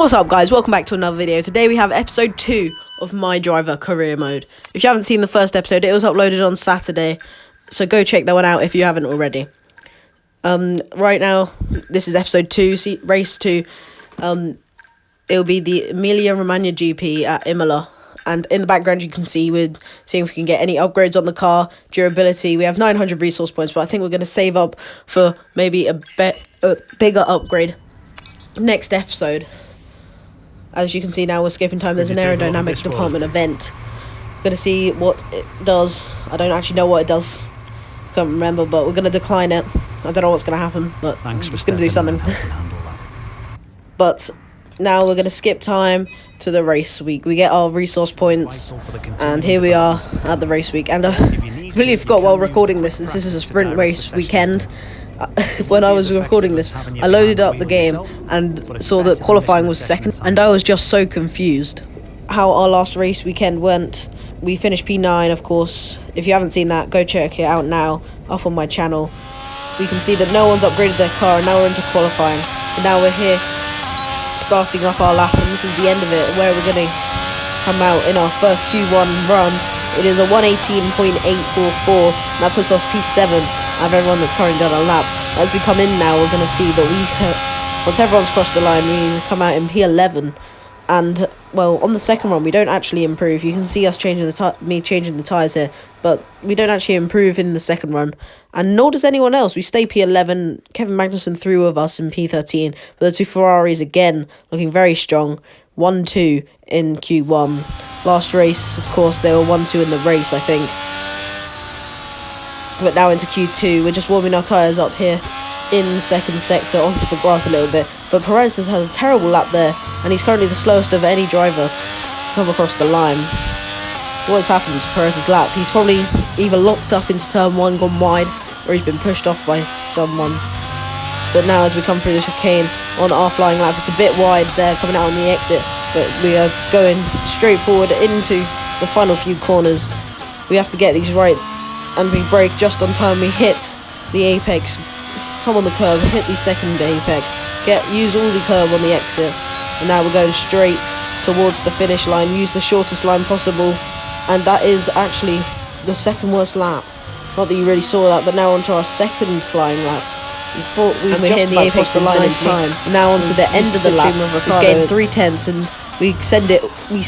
What's up, guys? Welcome back to another video. Today we have episode 2 of My Driver Career Mode. If you haven't seen the first episode, it was uploaded on Saturday, so go check that one out if you haven't already. Right now, this is episode 2, race 2. It'll be the Emilia-Romagna GP at Imola. And in the background, you can see we're seeing if we can get any upgrades on the car, durability. We have 900 resource points, but I think we're going to save up for maybe a bigger upgrade next episode. As you can see now, we're skipping time. There's an aerodynamics department event. We're going to see what it does. I don't actually know what it does. Can't remember, but we're going to decline it. I don't know what's going to happen, but we're just going to do something. But now we're going to skip time to the race week. We get our resource points, and here we are at the race week. And I completely forgot while recording this is a sprint race weekend. When I was recording this, I loaded up the game and saw that qualifying was second, and I was just so confused how our last race weekend went. We finished P9, of course. If you haven't seen that, go check it out now, up on my channel. We can see that no one's upgraded their car, and now we're into qualifying. And now we're here, starting up our lap, and this is the end of it, where we're going to come out in our first Q1 run. It is a 118.844, and that puts us P7 out of everyone that's currently done a lap. As we come in now, we're going to see that once everyone's crossed the line, we come out in P11. And, well, on the second run, we don't actually improve. You can see us changing the tyres here, but we don't actually improve in the second run. And nor does anyone else. We stay P11. Kevin Magnussen through with us in P13. But the two Ferraris, again, looking very strong. 1-2 in Q1. Last race, of course, they were 1-2 in the race, I think. But now into Q2, we're just warming our tyres up here in second sector onto the grass a little bit. But Perez has a terrible lap there, and he's currently the slowest of any driver to come across the line. What has happened to Perez's lap? He's probably either locked up into turn 1, gone wide, or he's been pushed off by someone. But now as we come through the chicane on our flying lap, it's a bit wide there coming out on the exit, but we are going straight forward into the final few corners. We have to get these right, and we brake just on time. We hit the apex, come on the curb, hit the second apex, use all the curb on the exit, and now we're going straight towards the finish line. Use the shortest line possible, and that is actually the second worst lap. Not that you really saw that, but now onto our second flying lap. We've just about crossed the line in time. Now onto the end of the lap, we've gained 3 tenths, and we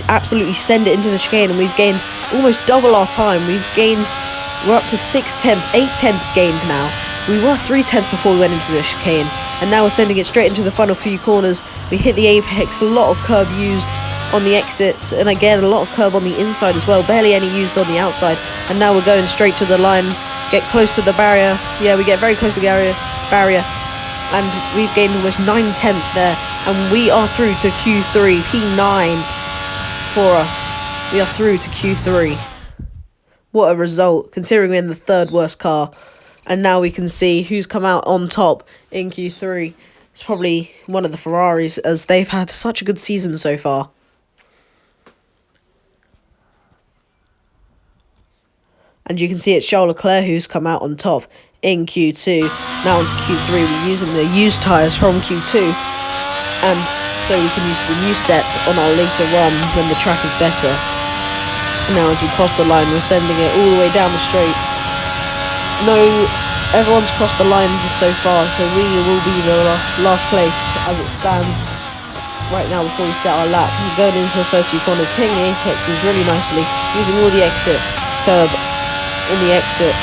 absolutely send it into the chicane, and we've gained almost double our time. We're up to 6 tenths, 8 tenths gained now. We were 3 tenths before we went into the chicane, and now we're sending it straight into the final few corners. We hit the apex, a lot of curb used on the exits, and again a lot of curb on the inside as well, barely any used on the outside. And now we're going straight to the line, get close to the barrier. Yeah, we get very close to the barrier, and we've gained almost 9 tenths there, and we are through to Q3, P9 for us. We are through to Q3. What a result, considering we're in the third worst car. And now we can see who's come out on top in Q3. It's probably one of the Ferraris, as they've had such a good season so far. And you can see it's Charles Leclerc who's come out on top in Q2. Now onto Q3, we're using the used tyres from Q2. And so we can use the new set on our later run when the track is better. Now as we cross the line, we're sending it all the way down the straight. No, everyone's crossed the line so far, so we will be the last place as it stands right now before we set our lap. We're going into the first few corners, hitting the apexes really nicely, using all the exit curb in the exit.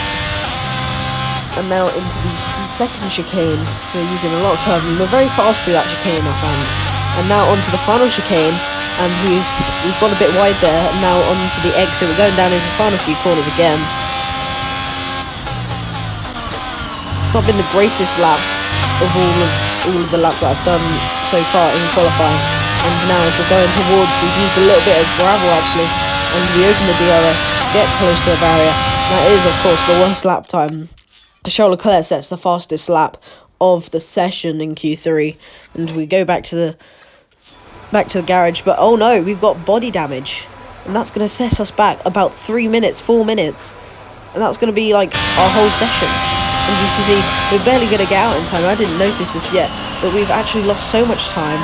And now into the second chicane, we're using a lot of curb, and we're very fast through that chicane, I found. And now onto the final chicane, and we've gone a bit wide there, and now onto the exit. We're going down into the final few corners again. It's not been the greatest lap of all of the laps that I've done so far in qualifying. And now as we're going towards, we've used a little bit of gravel actually, and we open the DRS, get close to the barrier. That is, of course, the worst lap time. Charles Leclerc sets the fastest lap of the session in Q3, and we go back to the garage, but oh no, we've got body damage, and that's going to set us back about 4 minutes, and that's going to be like our whole session. And you can see we're barely going to get out in time. I didn't notice this yet, but we've actually lost so much time.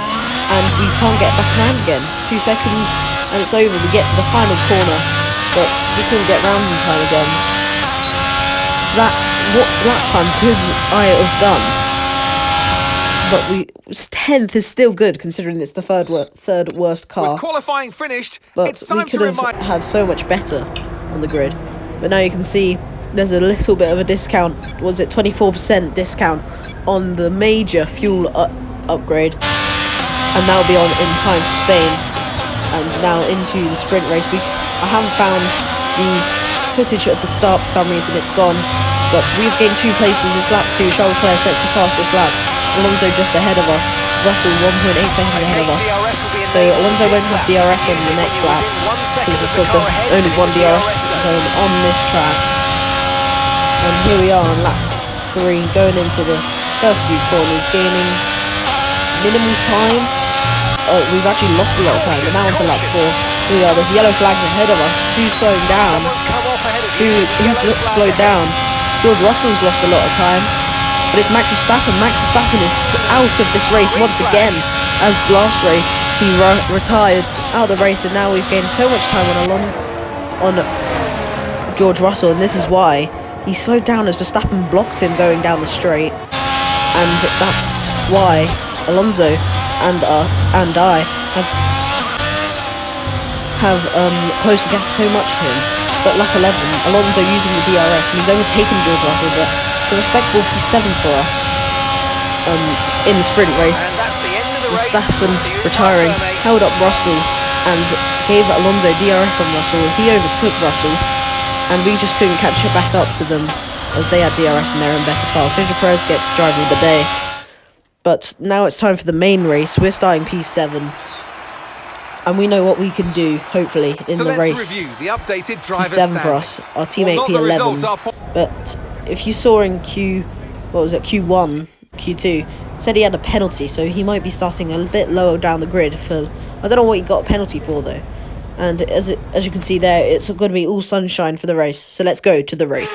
and we can't get back around again. 2 seconds and it's over. We get to the final corner, but we couldn't get round in time again. So what lap time could I have done? But 10th is still good considering it's the third worst car. With qualifying finished, but it's time we could have had so much better on the grid. But now you can see there's a little bit of a discount. Was it 24% discount on the major fuel upgrade? And that'll be on in time for Spain. And now into the sprint race. I haven't found the footage at the start for some reason. It's gone. But we've gained 2 places this lap 2. Charles Leclerc sets the fastest lap. Alonso just ahead of us. Russell 1.8 seconds ahead of us. So Alonso won't have DRS on the next lap, because of course there's only one DRS zone on this track. And here we are on lap 3, going into the first few corners, gaining minimal time. We've actually lost a lot of time, but now onto lap 4. Here we are, there's yellow flags ahead of us. Who's slowing down? Who's slowed down? George Russell's lost a lot of time. But it's Max Verstappen. Max Verstappen is out of this race once again. As last race, he retired out of the race, and now we've gained so much time on George Russell, and this is why he slowed down as Verstappen blocked him going down the straight, and that's why Alonso and I have closed the gap so much to him. But lap 11, Alonso using the DRS, and he's overtaken George Russell, but it's a respectable P7 for us in the sprint race. Verstappen retiring, held up Russell and gave Alonso DRS on Russell. He overtook Russell, and we just couldn't catch it back up to them as they had DRS in their own better car. Sergio Perez gets driver of the day. But now it's time for the main race. We're starting P7. And we know what we can do, hopefully, in the race. Let's review the updated driver P7 for us, our teammate P11. But if you saw in Q1, Q2, said he had a penalty, so he might be starting a bit lower down the grid. I don't know what he got a penalty for though. And as you can see there, it's going to be all sunshine for the race. So let's go to the race.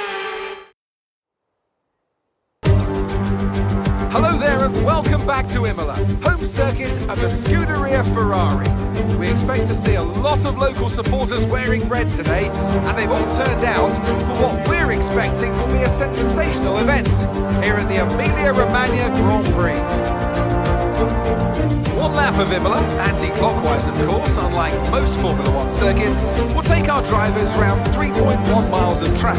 Hello there and welcome back to Imola, home circuit of the Scuderia Ferrari. We expect to see a lot of local supporters wearing red today, and they've all turned out for what we're expecting will be a sensational event here at the Emilia-Romagna Grand Prix. One lap of Imola, anti-clockwise of course, unlike most Formula 1 circuits, will take our drivers around 3.1 miles of track,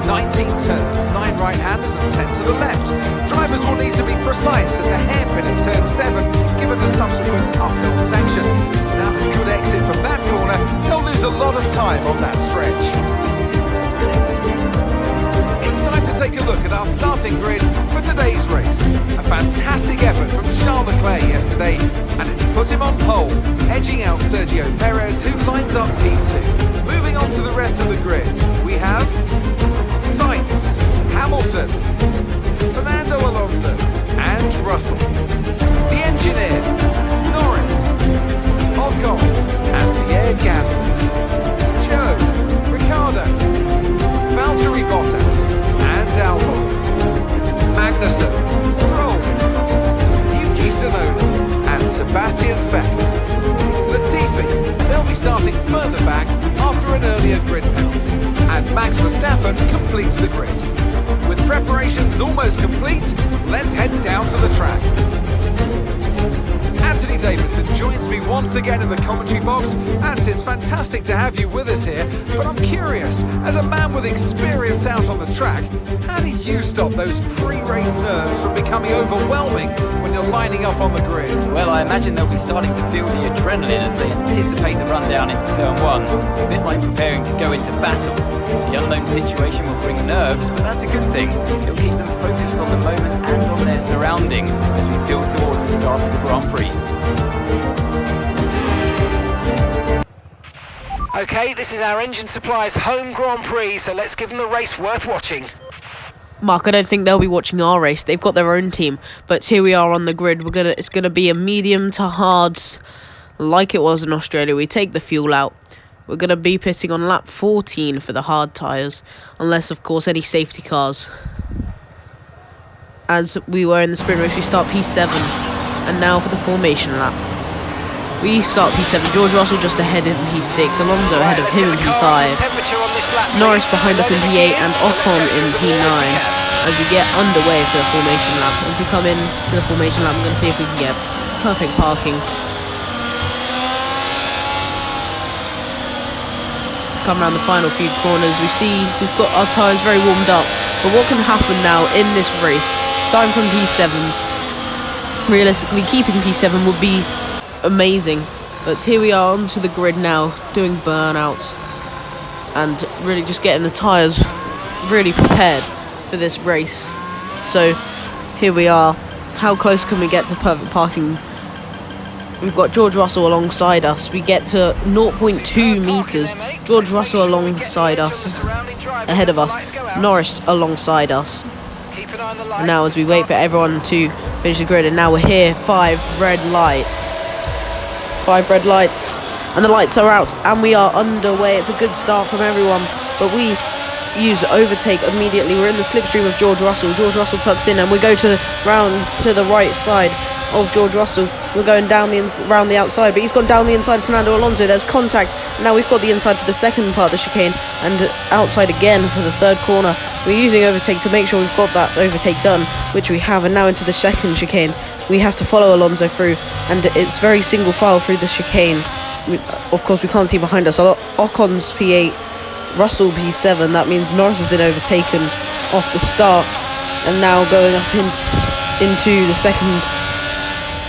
19 turns, 9 right-handers and 10 to the left. Drivers will need to be precise at the hairpin at turn 7, given the subsequent uphill section. Without a good exit from that corner, they'll lose a lot of time on that stretch. It's time to take a look at our starting grid for today's race. A fantastic effort from Charles Leclerc yesterday, and it's put him on pole, edging out Sergio Perez, who lines up P2. Moving on to the rest of the grid, we have Sainz, Hamilton, Fernando Alonso and Russell. The engineer, Norris, Ocon and Pierre Gasly. Joe, Ricciardo, Valtteri Bottas and Albon. Magnussen, Stroll, Yuki Tsunoda and Sebastian Vettel. Latifi, they'll be starting further back after an earlier grid penalty. And Max Verstappen completes the grid. With preparations almost complete, let's head down to the track. Anthony Davidson joins me once again in the commentary box, and it's fantastic to have you with us here, but I'm curious, as a man with experience out on the track, how do you stop those pre-race nerves from becoming overwhelming when you're lining up on the grid? Well, I imagine they'll be starting to feel the adrenaline as they anticipate the run down into turn 1, a bit like preparing to go into battle. The unknown situation will bring nerves, but that's a good thing. It'll keep them focused on the moment and on their surroundings as we build towards the start of the Grand Prix. Okay, this is our engine supplier's home Grand Prix, so let's give them a race worth watching. Mark, I don't think they'll be watching our race. They've got their own team, but here we are on the grid. It's gonna be a medium to hards, like it was in Australia. We take the fuel out. We're gonna be pitting on lap 14 for the hard tyres, unless of course any safety cars. As we were in the sprint race, we start P7, and now for the formation lap. We start P7. George Russell just ahead in P6. Alonso ahead of him in P5. Norris behind us in P8 and Ocon in P9 as we get underway for the formation lap. As we come in to the formation lap, I'm going to see if we can get perfect parking. Come around the final few corners, we see we've got our tyres very warmed up, but what can happen now in this race, starting from P7, realistically keeping P7 would be amazing, but here we are onto the grid now, doing burnouts, and really just getting the tyres really prepared for this race. So here we are, how close can we get to perfect parking? We've got George Russell alongside us. We get to 0.2 metres. George Russell alongside us, ahead of us. Norris alongside us. And now as we wait for everyone to finish the grid, and now we're here, 5 red lights. 5 red lights. And the lights are out, and we are underway. It's a good start from everyone, but we use overtake immediately. We're in the slipstream of George Russell. George Russell tucks in, and we go round to the right side of George Russell. We're going down around the outside, but he's gone down the inside of Fernando Alonso. There's contact. Now we've got the inside for the second part of the chicane and outside again for the third corner. We're using overtake to make sure we've got that overtake done, which we have, and now into the second chicane. We have to follow Alonso through, and it's very single file through the chicane. Of course, we can't see behind us. Ocon's P8, Russell P7. That means Norris has been overtaken off the start, and now going up into the second.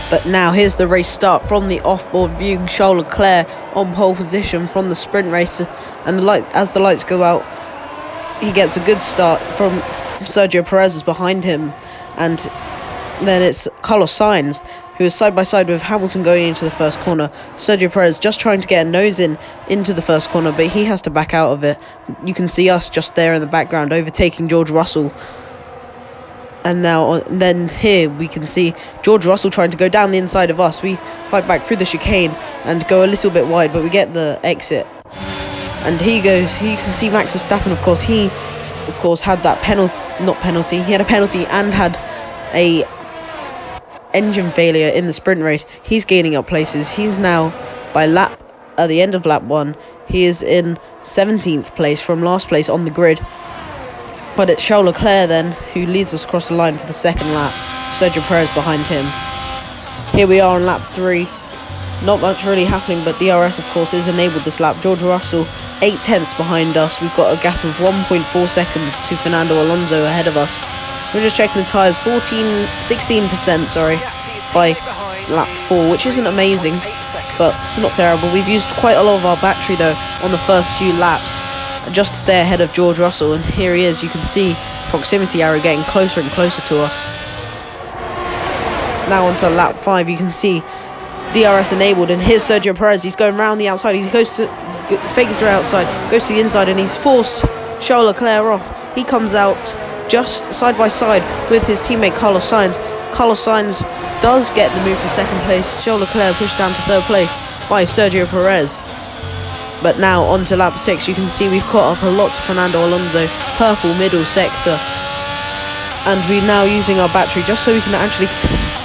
But now here's the race start from the off-board view. Charles Leclerc on pole position from the sprint race, and as the lights go out, he gets a good start from Sergio Perez is behind him, and then it's Carlos Sainz who is side by side with Hamilton going into the first corner. Sergio Perez just trying to get a nose into the first corner, but he has to back out of it. You can see us just there in the background overtaking George Russell. And then here we can see George Russell trying to go down the inside of us. We fight back through the chicane and go a little bit wide, but we get the exit. And he goes. You can see Max Verstappen, of course. He, of course, had that penalty. He had a penalty and had a engine failure in the sprint race. He's gaining up places. He's now at the end of lap 1. He is in 17th place from last place on the grid. But it's Charles Leclerc then who leads us across the line for the second lap. Sergio Perez behind him. Here we are on lap 3. Not much really happening, but DRS of course is enabled this lap. George Russell 8 tenths behind us. We've got a gap of 1.4 seconds to Fernando Alonso ahead of us. We're just checking the tyres, 16% by lap 4, which isn't amazing, but it's not terrible. We've used quite a lot of our battery though on the first few laps, just to stay ahead of George Russell, and here he is. You can see proximity arrow getting closer and closer to us. Now onto lap 5, you can see DRS enabled, and here's Sergio Perez. He's going around the outside. He goes to fakes through outside, goes to the inside, and he's forced Charles Leclerc off. He comes out just side by side with his teammate Carlos Sainz. Carlos Sainz does get the move for second place. Charles Leclerc pushed down to third place by Sergio Perez. But now on to lap 6, you can see we've caught up a lot to Fernando Alonso, purple middle sector. And we're now using our battery just so we can actually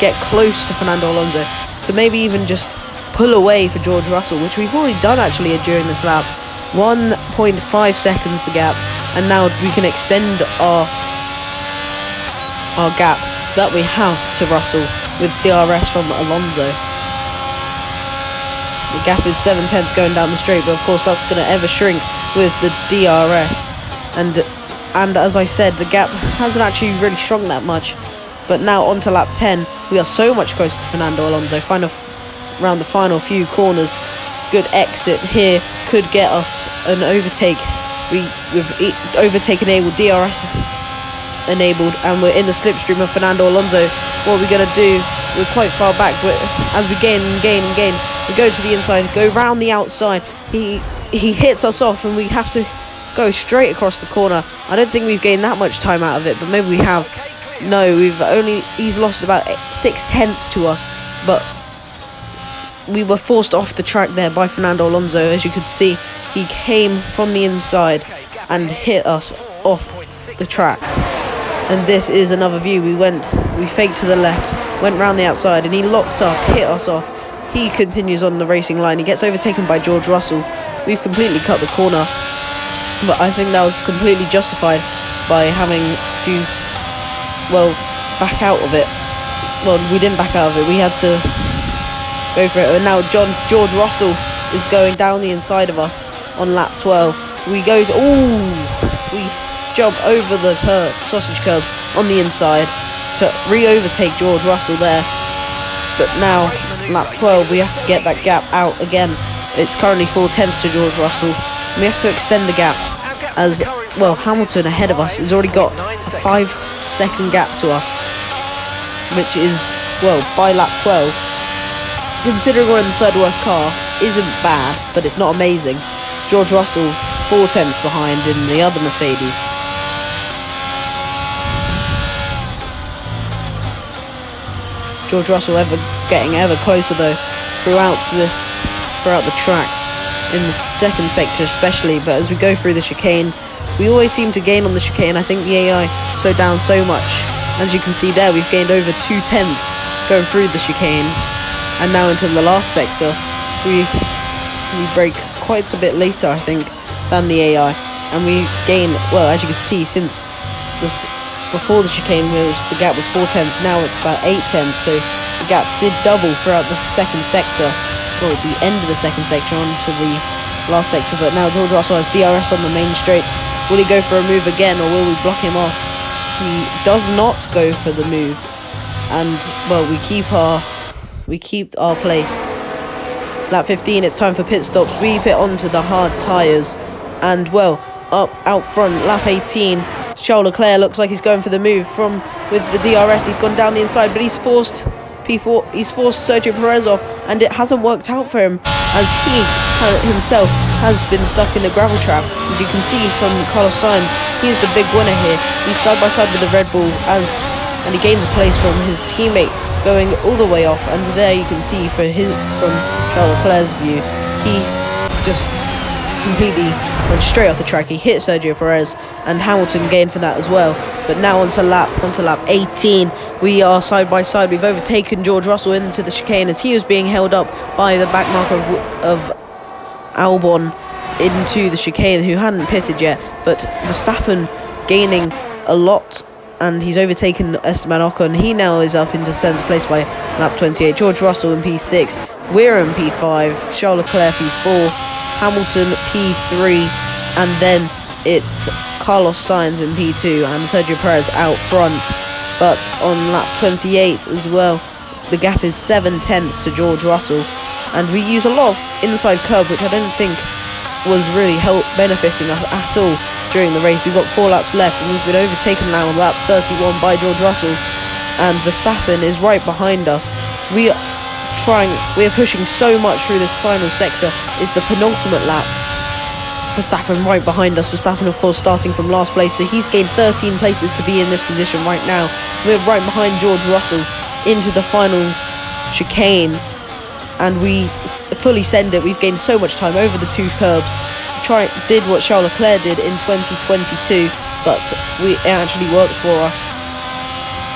get close to Fernando Alonso, to 't even just pull away for George Russell, which we've already done actually during this lap. 1.5 seconds the gap, and now we can extend our gap that we have to Russell with DRS from Alonso. The gap is 7 tenths going down the straight, but of course that's going to ever shrink with the DRS. And as I said, the gap hasn't actually really shrunk that much. But now on to lap 10, we are so much closer to Fernando Alonso. Around the final few corners, good exit here could get us an overtake. We've overtake enabled, DRS enabled, and we're in the slipstream of Fernando Alonso. What are we going to do? We're quite far back, but as we gain and gain and gain, we go to the inside, go round the outside. He hits us off, and we have to go straight across the corner. I don't think we've gained that much time out of it, but maybe we have. No, he's lost about 6 tenths to us, but we were forced off the track there by Fernando Alonso. As you could see, he came from the inside and hit us off the track. And this is another view. We faked to the left, went round the outside, and he locked up, hit us off. he continues on the racing line. He gets overtaken by George Russell. We've completely cut the corner, but I think that was completely justified by having to, well, back out of it. Well, we didn't back out of it. We had to go for it. And now George Russell is going down the inside of us on lap 12. We go to, we jump over the sausage curbs on the inside to re-overtake George Russell there. But now, lap 12, we have to get that gap out again. It's currently 4/10 to George Russell. We have to extend the gap as, well, Hamilton ahead of us has already got a 5-second gap to us, which is, well, by lap 12. Considering we're in the third worst car, isn't bad, but it's not amazing. George Russell 4/10 behind in the other Mercedes. George Russell getting ever closer though throughout the track, in the second sector especially. But as we go through the chicane, we always seem to gain on the chicane. I think the AI slowed down so much. As you can see there, we've gained over 2/10 going through the chicane, and now into the last sector we brake quite a bit later, I think, than the AI, and we gain, well, as you can see, since before the chicane the gap was 4/10, now it's about 8/10, so the gap did double throughout the second sector, well, the end of the second sector onto the last sector. But now George Russell has DRS on the main straights. Will he go for a move again, or will we block him off? He does not go for the move, and, well, we keep our place. Lap 15, it's time for pit stops. We pit onto the hard tyres, and, well, out front, lap 18, Charles Leclerc looks like he's going for the move with the DRS. He's gone down the inside, but he's forced Sergio Perez off, and it hasn't worked out for him, as he himself has been stuck in the gravel trap. As you can see from Carlos Sainz, he is the big winner here. He's side by side with the Red Bull, and he gains a place from his teammate going all the way off. And there you can see from Charles Leclerc's view, he just completely went straight off the track. He hit Sergio Perez, and Hamilton gained for that as well. But now onto lap 18, we are side by side. We've overtaken George Russell into the chicane as he was being held up by the back marker of Albon into the chicane, who hadn't pitted yet. But Verstappen gaining a lot, and he's overtaken Esteban Ocon. He now is up into 7th place by lap 28. George Russell in P6, we're in P5, Charles Leclerc P4, Hamilton P3, and then it's Carlos Sainz in P2 and Sergio Perez out front. But on lap 28 as well, the gap is 7/10 to George Russell, and we use a lot of inside curb, which I don't think was really benefiting us at all during the race. We've got 4 laps left, and we've been overtaken now on lap 31 by George Russell, and Verstappen is right behind us. We're pushing so much through this final sector. It's the penultimate lap. Verstappen right behind us. Verstappen, of course, starting from last place, so he's gained 13 places to be in this position right now. We're right behind George Russell into the final chicane, and we fully send it. We've gained so much time over the 2 curbs. Did what Charles Leclerc did in 2022, but it actually worked for us.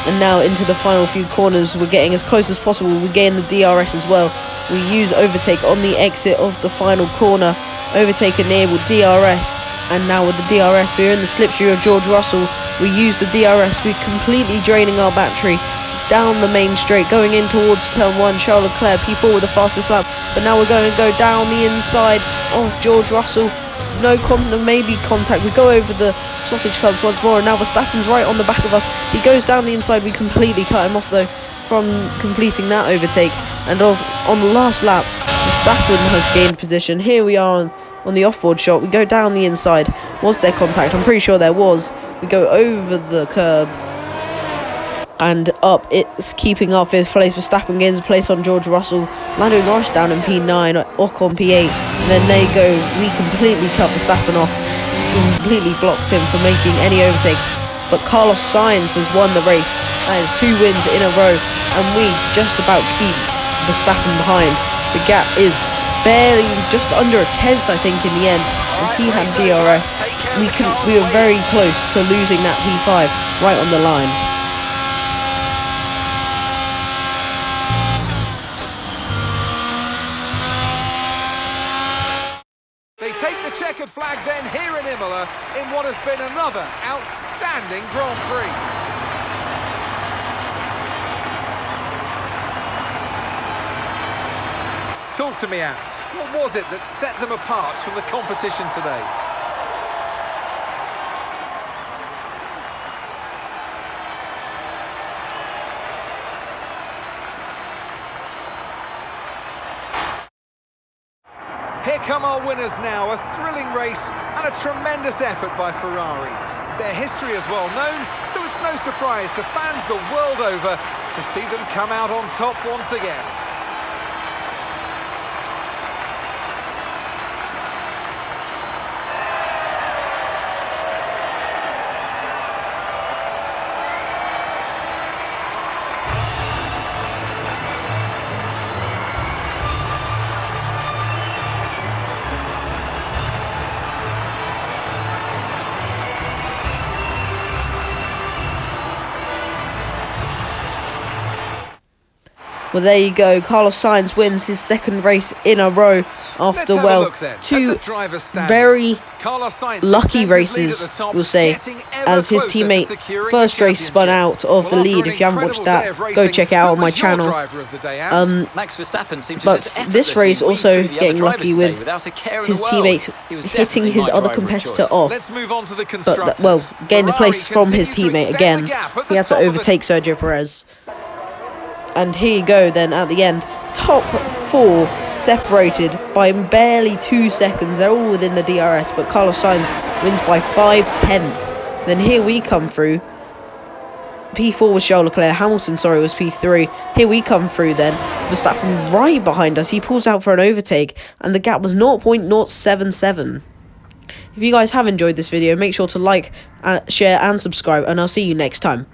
And now into the final few corners, we're getting as close as possible. We gain the DRS as well. We use overtake on the exit of the final corner. Overtake enabled, DRS, and now with the DRS, we're in the slipstream of George Russell. We use the DRS, we're completely draining our battery down the main straight, going in towards turn 1. Charles Leclerc P4 with the fastest lap, but now we're going to go down the inside of George Russell. Maybe contact. We go over the sausage curbs once more, and now Verstappen's right on the back of us. He goes down the inside. We completely cut him off though from completing that overtake, and on the last lap, Verstappen has gained position. Here we are on the offboard shot. We go down the inside. Was there contact? I'm pretty sure there was. We go over the curb and up. It's keeping up 5th place. Verstappen gains a place on George Russell. Lando Norris down in P9, Ocon P8. And then there you go. We completely cut Verstappen off. Completely blocked him from making any overtake. But Carlos Sainz has won the race. That is 2 wins in a row. And we just about keep Verstappen behind. The gap is barely just under a 10th, I think, in the end, as he had DRS. We were very close to losing that P5 right on the line. checkered flag then here in Imola in what has been another outstanding Grand Prix. Talk to me, Ant. What was it that set them apart from the competition today? Here come our winners now, a thrilling race and a tremendous effort by Ferrari. Their history is well known, so it's no surprise to fans the world over to see them come out on top once again. Well, there you go. Carlos Sainz wins his second race in a row after, well, two very lucky races, we'll say, as his teammate first race spun out of the lead. If you haven't watched that, go check it out on my channel. But this race also getting lucky with his teammate hitting his other competitor off. But, well, gained the place from his teammate again. He had to overtake Sergio Perez. And here you go then at the end. Top four separated by barely 2 seconds. They're all within the DRS, but Carlos Sainz wins by 5/10. Then here we come through. P4 was Charles Leclerc. Hamilton, sorry, was P3. Here we come through then. Verstappen right behind us. He pulls out for an overtake, and the gap was 0.077. If you guys have enjoyed this video, make sure to like, share, and subscribe, and I'll see you next time.